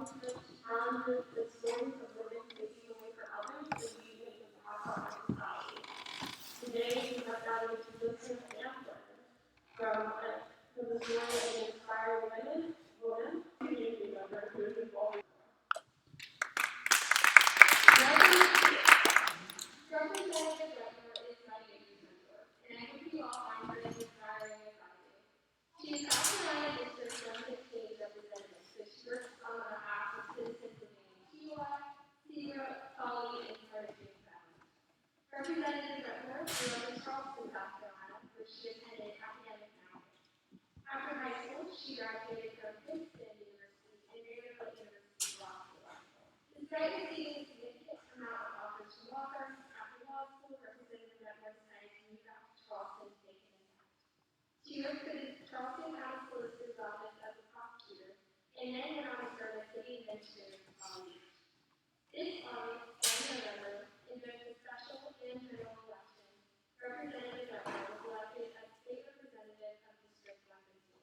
accomplishments, challenges, and stories of women taking away for others and using it to pass on our society. Today, we have gathered to listen and learn from the story of an inspiring woman, community member who is involved. Representative Wetmore is my biggest mentor, and I hope you all find her inspiring and exciting. She is South Carolina District 116 representative, so she works on behalf of citizens living in Kiowa, Seabrook, Foley, and Carnegie County. Representative Wetmore grew up in Charleston, South Carolina, where she attended academic mountain. After high school, she graduated from Princeton University and Vanderbilt University Law School. Despite receiving a significant amount of offers from law firms after law school, Representative Wetmore decided to move out to Charleston to make an impact. She worked for the Charleston County Solicitor's Office as a prosecutor, and then went on to serve as city administrator for Foley. This August and November, in both the special and general elections, Representative Wetmore was elected as state representative of District 115.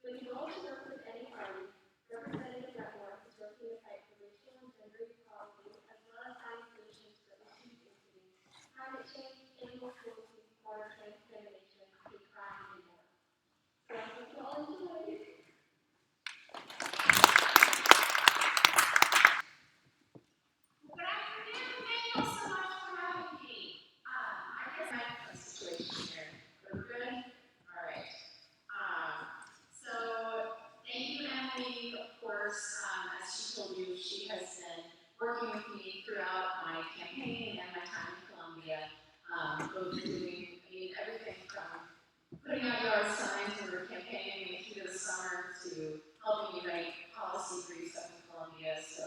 When you go to work with any party, Representative Wetmore is working to fight for racial and gender equality, as well as finding solutions for issues including climate change, animal cruelty, water contamination, hate crime, and more. So I hope you all enjoy. Good afternoon. Thank you so much for having me. I guess I have a situation here. We're good? All right. So thank you, Emily. Of course, as she told you, she has been working with me throughout my campaign and my time in Columbia, both doing everything from putting out yard signs when we're campaigning in the heat of the summer to helping me write policy briefs up in Columbia. So,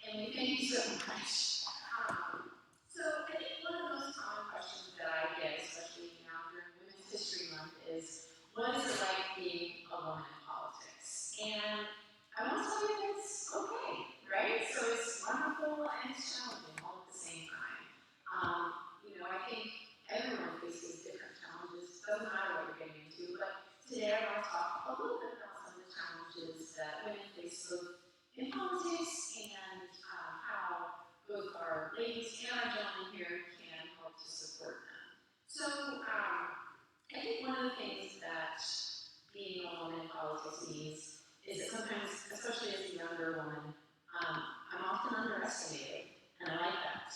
Emily, thank you so much. So I think one of the most common questions that I get, especially now during Women's History Month, is what is it like being a woman in politics? And I want to tell you that it's okay, right? So it's wonderful and it's challenging all at the same time. I think everyone faces different challenges. Doesn't matter what you're getting into, but today I want to talk a little bit about some of the challenges that women face both in politics and how both our ladies and our gentlemen here can help to support them. So I think one of the things that being a woman in politics means is that sometimes, especially as a younger woman, I'm often underestimated, and I like that.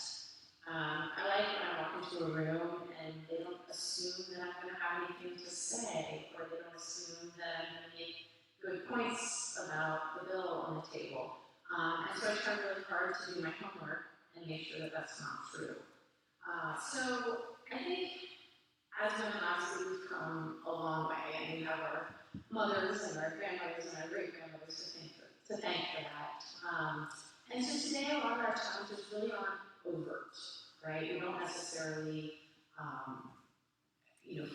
I like when I walk into a room and they don't assume that I'm going to have anything to say, or they don't assume that I'm going to make good points about the bill on the table. And so I try really hard to do my homework and make sure that that's not true. So I think as women, obviously, we've come a long way, and we have our mothers and our grandmothers and our great-grandmothers to thank for that. And so today, a lot of our challenges really aren't overt, right? We don't necessarily,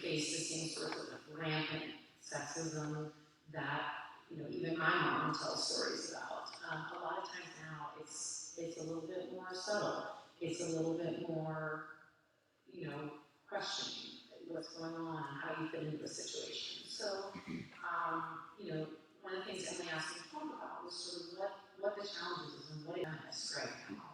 face the same sort of rampant sexism that, even my mom tells stories about. A lot of times now, it's a little bit more subtle. It's a little bit more, questioning what's going on and how you fit into the situation. So, one of the things Emily asked me to talk about was sort of what the challenges is and what it is right now.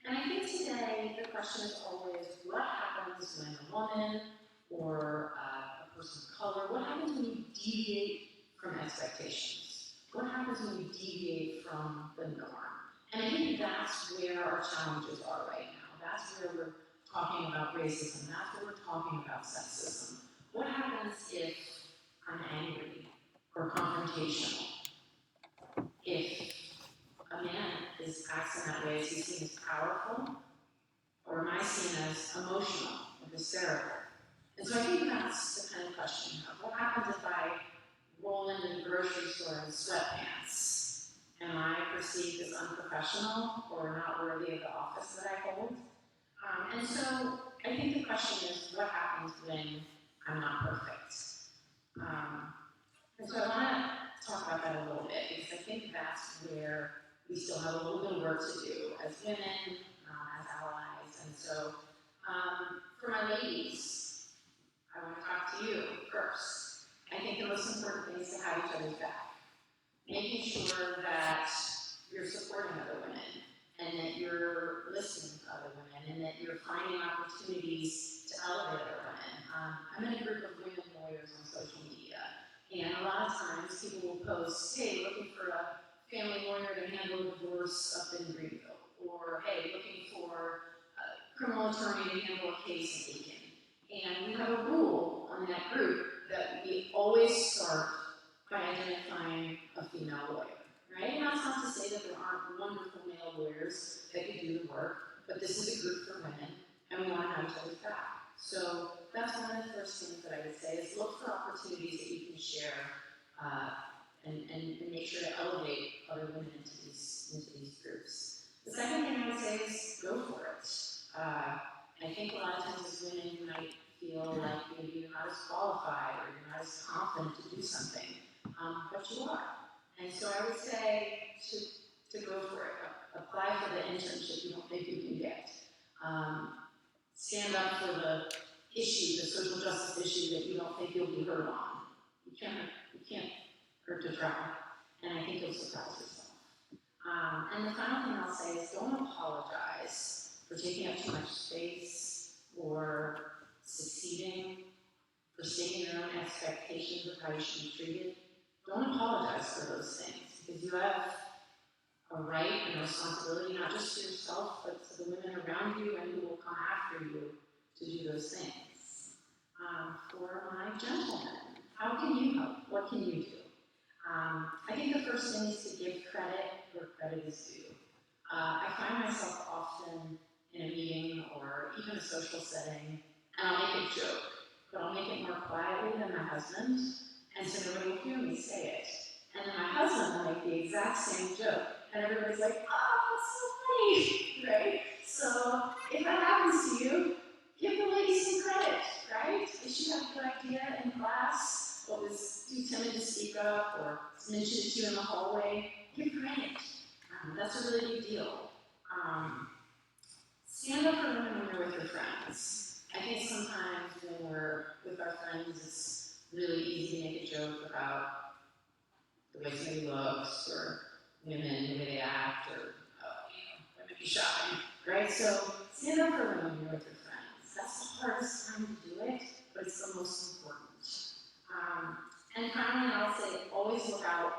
And I think today the question is always what happens when a woman or a person of color, what happens when you deviate from expectations? What happens when you deviate from the norm? And I think that's where our challenges are right now. That's where we're talking about racism. That's where we're talking about sexism. What happens if I'm angry or confrontational? If a man is acting that way, is he seen as powerful? Or am I seen as emotional or hysterical? And so I think that's the kind of question of what happens if I roll into the grocery store in sweatpants? Am I perceived as unprofessional or not worthy of the office that I hold? And so I think the question is what happens when I'm not perfect? And so I want to talk about that a little bit because I think that's where we still have a little bit of work to do as women, as allies. And so for my ladies, I want to talk to you first. I think the most important thing is to have each other's back. Making sure that you're supporting family lawyer to handle divorce up in Greenville, or hey, looking for a criminal attorney to handle a case in Aiken. And we have a rule on that group that we always start by identifying a female lawyer, right? And that's not to say that there aren't wonderful male lawyers that could do the work, but this is a group for women, and we want to have each other's back. So that's one of the first things that I would say is look for opportunities that you can share and make sure to elevate other women into these groups. The second thing I would say is go for it. I think a lot of times as women you might feel like maybe you're not as qualified or you're not as confident to do something, but you are. And so I would say to go for it. Apply for the internship you don't think you can get. Stand up for the issue, the social justice issue that you don't think you'll be heard on. You can't hurt to try, and I think you'll surprise yourself. And the final thing I'll say is don't apologize for taking up too much space or succeeding, for stating your own expectations of how you should be treated. Don't apologize for those things, because you have a right and a responsibility, not just to yourself, but to the women around you and who will come after you to do those things. For my gentlemen, how can you help? What can you do? I think the first thing is to give credit where credit is due. I find myself often in a meeting or even a social setting, and I'll make a joke, but I'll make it more quietly than my husband, and so nobody will hear me say it. And then my husband will make the exact same joke, and everybody's like, oh, it's so funny, right? So if that happens to you, give the lady some credit, right? If she had a good idea in class, but was too timid to speak up, or mentioned it to you in the hallway, give credit. That's a really big deal. Stand up for women when you're with your friends. I think sometimes when we're with our friends, it's really easy to make a joke about the way somebody looks, or women, the way they act, or women be shopping, right? So stand up for women when you're with your friends. That's the hardest time to do it, but it's the most important. And finally, I'll say always look out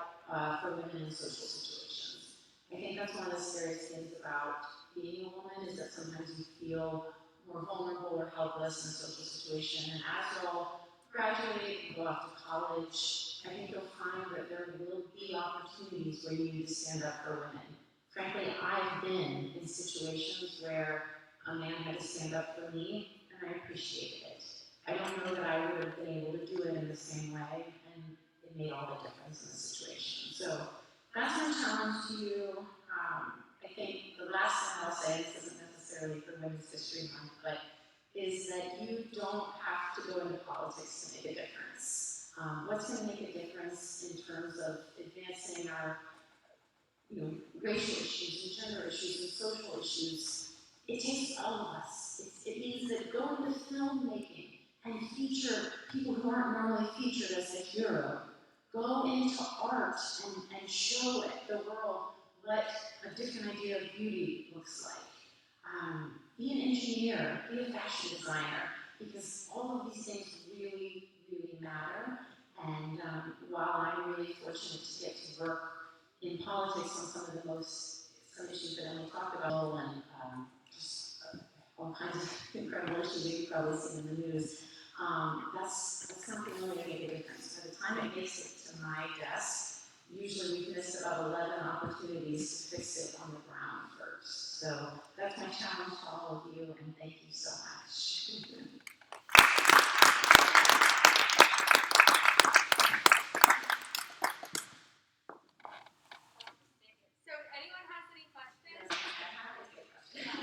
for women in social situations. I think that's one of the scariest things about being a woman is that sometimes you feel more vulnerable or helpless in a social situation. And as you all graduate and go off to college, I think you'll find that there will be opportunities where you need to stand up for women. Frankly, I've been in situations where a man had to stand up for me, and I appreciated it. I don't know that I would have been able to do it in the same way, and it made all the difference in the situation. So that's my challenge to you. I think the last thing I'll say, this isn't necessarily for Women's History Month, but is that you don't have to go into politics to make a difference. What's going to make a difference in terms of advancing our racial issues and gender issues and social issues? It takes all of us. It means that go into filmmaking and feature people who aren't normally featured as the hero. Go into art and show the world what a different idea of beauty looks like. Be an engineer, be a fashion designer, because all of these things really, really matter. And while I'm really fortunate to get to work in politics on some issues that Emily talked about, and just all kinds of incredible issues that you've probably seen in the news, that's something really make a difference. By the time it makes it to my desk, usually we've missed about 11 opportunities to fix it on the ground first. So that's my challenge to all of you, and thank you so much. So if anyone has any questions, if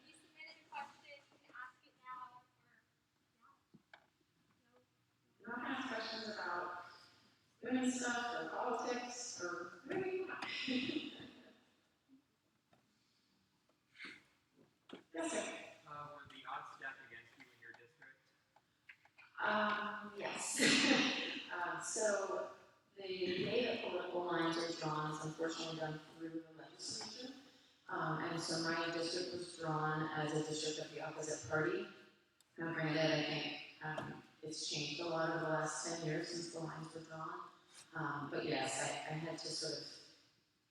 you submitted a question, you can ask it now. You don't ask questions about women's stuff or politics or whatever you want. Yes, sir. Were the odds stacked against you in your district? Yes. So the way that political lines are drawn is unfortunately done through the legislature. And so my district was drawn as a district of the opposite party. Now granted, I think it's changed a lot over the last 10 years since the lines were drawn. But yes, I had to sort of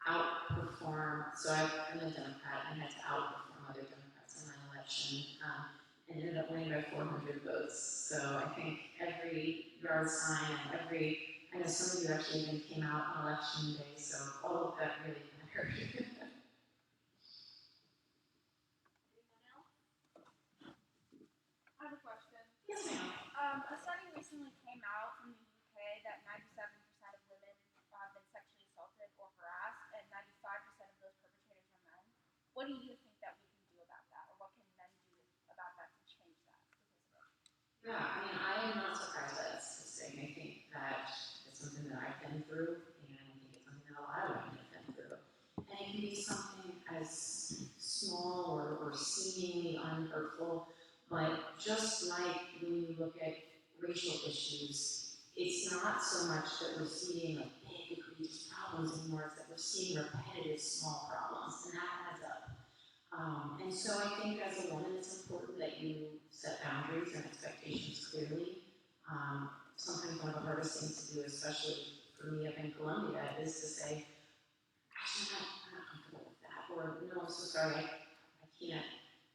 outperform, so I'm a Democrat, and had to outperform other Democrats in my election, and ended up winning by 400 votes. So I think every yard sign and I know some of you actually even came out on election day, so all of that really mattered. Anyone else? I have a question. Yes, ma'am. A study recently came out from the UK that 97% of women have been sexually assaulted or harassed, and 95% of those perpetrators are men. What do you think that we can do about that, or what can men do about that to change that statistic? Yeah, I mean, I am not surprised by that statistic. I think that it's something that I've been through, and I think it's something that a lot of women have been through. And it can be something as small or seemingly unhurtful, but just like when you look at racial issues, it's not so much that we're seeing like big, egregious problems anymore, it's that we're seeing repetitive small problems, and that adds up. And so I think as a woman, it's important that you set boundaries and expectations clearly. Sometimes one of the hardest things to do, especially for me up in Columbia, is to say, actually, I'm not comfortable with that, or no, I'm so sorry, I can't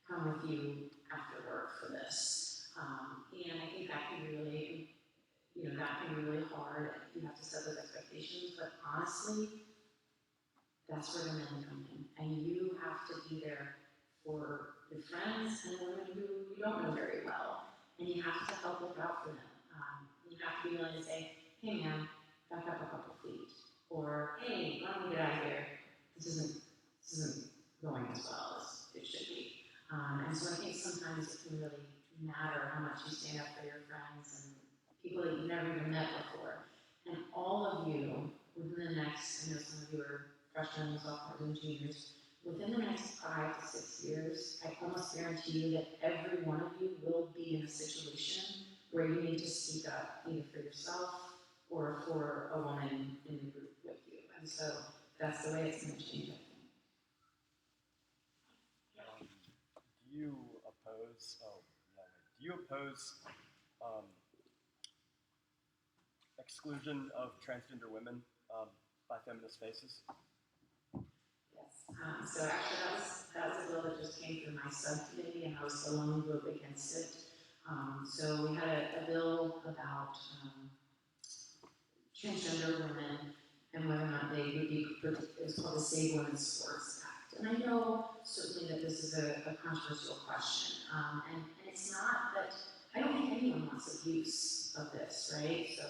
come with you after work for this. And I think that can be really, that can be really hard. You have to set those expectations, but honestly, that's where the men come in. And you have to be there for your friends and women who you don't know very well. And you have to help look out for them. You have to be willing to say, hey man, back up a couple feet. Or, hey, why don't we get out of here? This isn't going as well as it should be. And so I think sometimes it can really matter how much you stand up for your friends and people that you've never even met before. And all of you, within the next, I know some of you are freshmen, sophomores, and juniors, within the next 5 to 6 years, I almost guarantee you that every one of you will be in a situation where you need to speak up, either for yourself or for a woman in the group with you. And so that's the way it's going to change, I think. Do you oppose? Do you oppose exclusion of transgender women by feminist spaces? Yes. So actually, that was a bill that just came through my subcommittee, and I was the lone vote against it. So we had a bill about transgender women and whether or not they would be, it was called the Save Women's Sports Act. And I know certainly that this is a controversial question, and it's not that, I don't think anyone wants abuse of this, right? So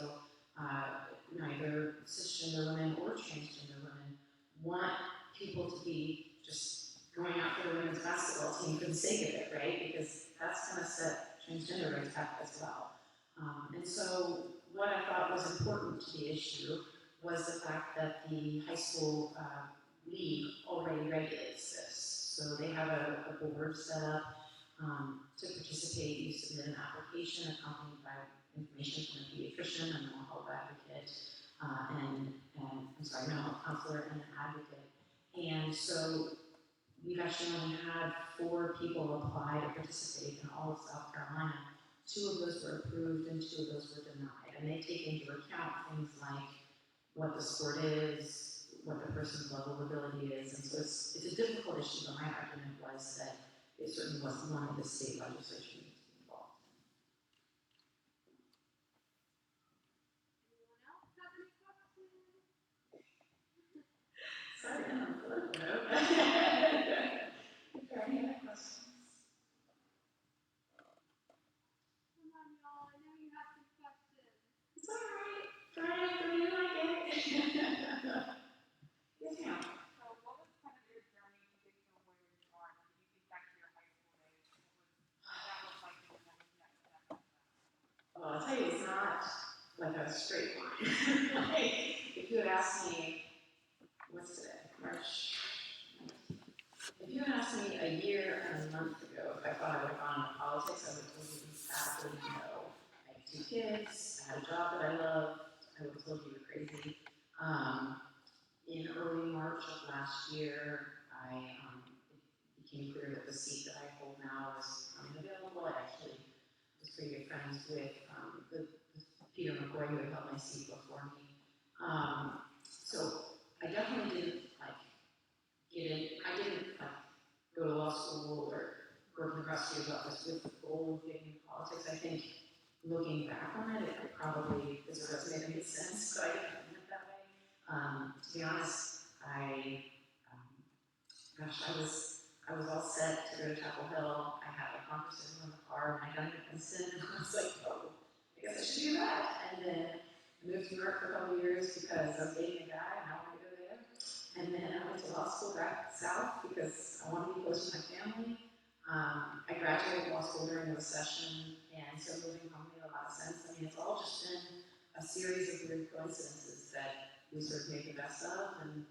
neither cisgender women or transgender women want people to be just going out for the women's basketball team for the sake of it, right? Because that's going to set transgender rights back as well. And so what I thought was important to the issue was the fact that the high school league already regulates this. So they have a board set up to participate. You submit an application accompanied by information from a pediatrician, a mental health advocate, and mental health counselor, and an advocate. And so we've actually only had 4 people apply to participate in all of South Carolina. 2 of those were approved and 2 of those were denied. And they take into account things like what the sport is, what the person's level of ability is. And so it's a difficult issue, but my argument was that it certainly wasn't one of the state legislature needs to be involved. Anyone else have any questions? Sorry, I'm on a political note. If there are any other questions? Come on, y'all. I know you have some questions. It's all right. Try it for you, I get it. Yes, ma'am. So, what was kind of your journey to get to where you are? When you think back to your high school days, what that look like, and what was next step? Well, I'll tell you, it's not like a straight line. Like, if you had asked me, what's today? March 19th. If you had asked me a year and a month ago if I thought I would have gone into politics, I would have told you emphatically no. I have 2 kids, I had a job that I loved, I would have told you you're crazy. In early March of last year, it became clear that the seat that I hold now was unavailable. I actually was pretty good friends with the Peter McCoy who had held my seat before me. So I definitely didn't I didn't go to law school or work in the prosecutor's office with the goal of getting into politics. I think looking back on it, it probably is a resume that made sense, but I didn't mean it that way. To be honest, I was all set to go to Chapel Hill. I had a conversation in the car when I got to Princeton, and I was like, oh, I guess I should do that. And then I moved to New York for a couple of years because I was dating a guy and I wanted to go there. And then I went to law school back south because I wanted to be close to my family. I graduated law school during the recession, and so moving home made a lot of sense. I mean, it's all just been a series of weird coincidences that we sort of made the best of. And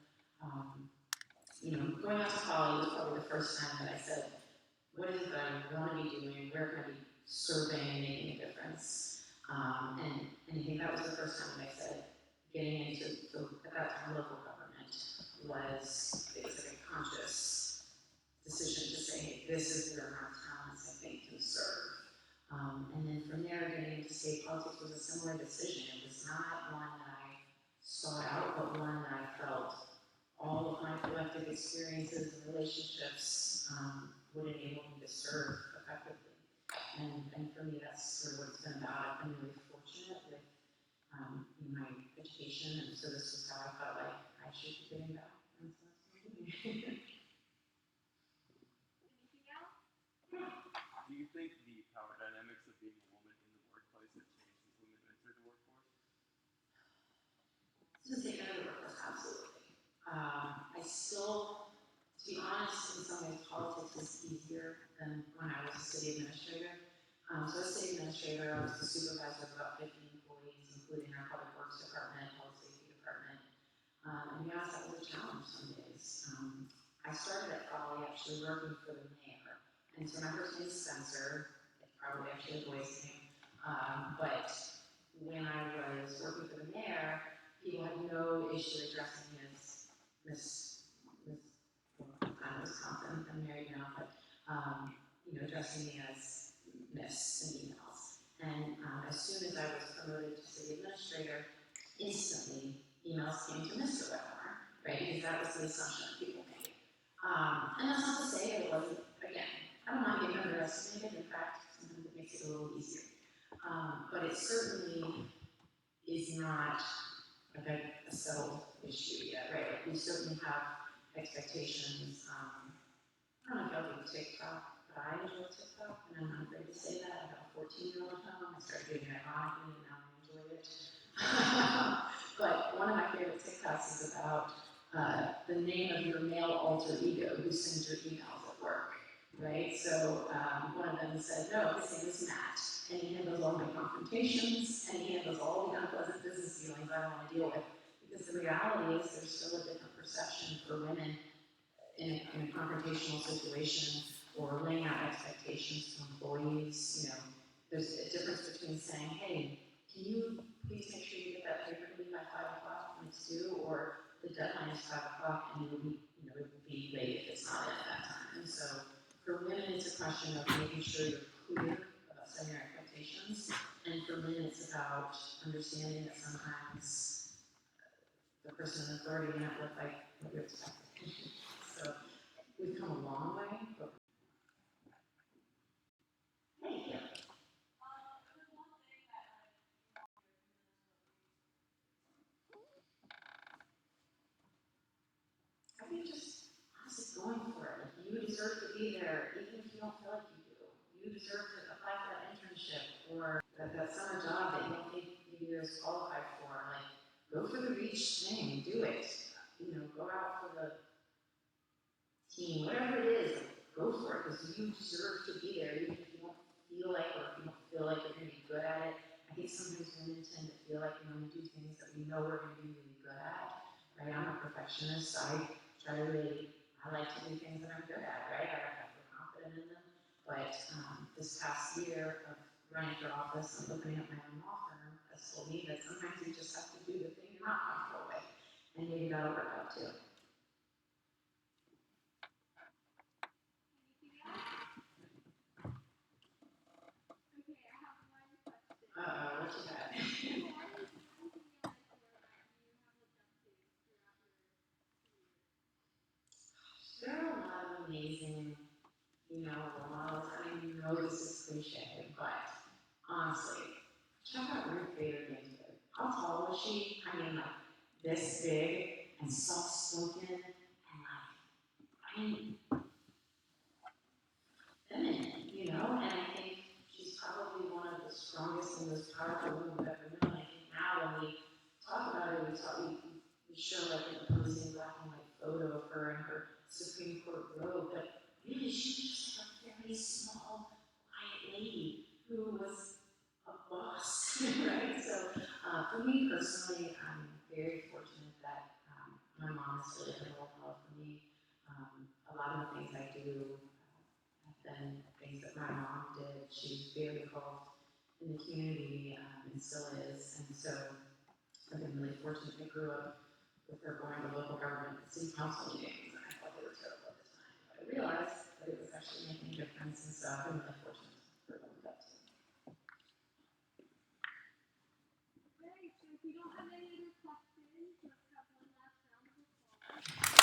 going out to college was probably the first time that I said, what is it that I want to be doing? Where can I be serving and making a difference? And I think that was the first time that I said getting into, at that time, local government it was like a conscious decision to say, hey, this is where my talents, I think, can serve. And then from there, getting into state politics was a similar decision. It was not one that I sought out, but one that I felt all of my collective experiences and relationships would enable me to serve effectively. And for me, that's sort of what it's been about. I've been really fortunate with my education, and so this was how I felt like I should be giving back. And so that's what I'm doing. Anything else? Do you think the power dynamics of being a woman in the workplace have changed as women enter the workforce? Since they entered the workforce, absolutely. I still, to be honest, in some ways, politics is easier than when I was a city administrator. So as a city administrator, I was the supervisor of about 50 employees, including our public works department, public safety department. And to be honest, that was a challenge some days. I started at Folly actually working for the mayor. And so my first name is Spencer. It's probably actually a boy's name. But when I was working for the mayor, people had no issue addressing me as I'm Wisconsin, I'm married now, but addressing me as Miss in emails. And as soon as I was promoted to city administrator, instantly emails came to Mr. Wetmore, right? Because that was the assumption that people made. And that's not to say that it wasn't, again, I don't mind being underestimated. In fact, sometimes it makes it a little easier. But it certainly is not like a settled issue yet, right? Like we certainly have expectations. I don't know if y'all do TikTok, but I enjoy TikTok, and I'm not afraid to say that. I have a 14-year-old at home. I started doing it ironically, and now I enjoy it. But one of my favorite TikToks is about the name of your male alter ego who sends your emails at work, right? So one of them said, no, his name is Matt, and he handles all my confrontations, and he handles all the unpleasant business dealings I don't want to deal with. Because the reality is there's still a different perception for women in a confrontational situation or laying out expectations to employees. There's a difference between saying, hey, can you please make sure you get that paper to me by 5 o'clock when it's due, or the deadline is 5 o'clock and it will be late if it's not at that time. And so for women, it's a question of making sure you're clear about setting your expectations. And for men, it's about understanding that sometimes the person in authority may not look like what you expect. So we've come a long way, but hey, yeah. I think just honestly going for it. Like you deserve to be there, even if you don't feel like you do. You deserve to apply for that internship or that summer job that you don't think maybe you're as qualified for. Like, go for the reach thing, do it. Go out for the team, whatever it is, go for it, because you deserve to be there, even if you don't feel like, or if you don't feel like you're going to be good at it. I think sometimes women tend to feel like we do things that we know we're going to be really good at, right? I'm a perfectionist. I like to do things that I'm good at, right? I feel confident in them. But this past year of running for office and opening up my own law firm has told me that sometimes you just have to do the thing you're not comfortable with, and maybe that'll work out too. Anything else? Okay, I have one question. What you got? Why is something else where you amazing, role models. I mean, this is cliche, but honestly, check out Ruth Bader Ginsburg. How tall was she? I mean, like, this big and soft-spoken and feminine, and I think she's probably one of the strongest and most powerful women we've ever known. I think now when we talk about her, we show like an imposing black and white photo of her in her Supreme Court robe, but really she's just like a very small, quiet lady who was a boss, right? So for me personally, I'm very fortunate that my mom is really a role model for me. A lot of the things I do have been things that my mom did. She was very involved in the community and still is. And so I've been really fortunate. I grew up with her going to local government city council meetings, and I thought they were terrible at the time. But I realized that it was actually making a difference, and so I've been really fortunate for them that too. Great, so if you don't have any other questions, let's have one last round of applause.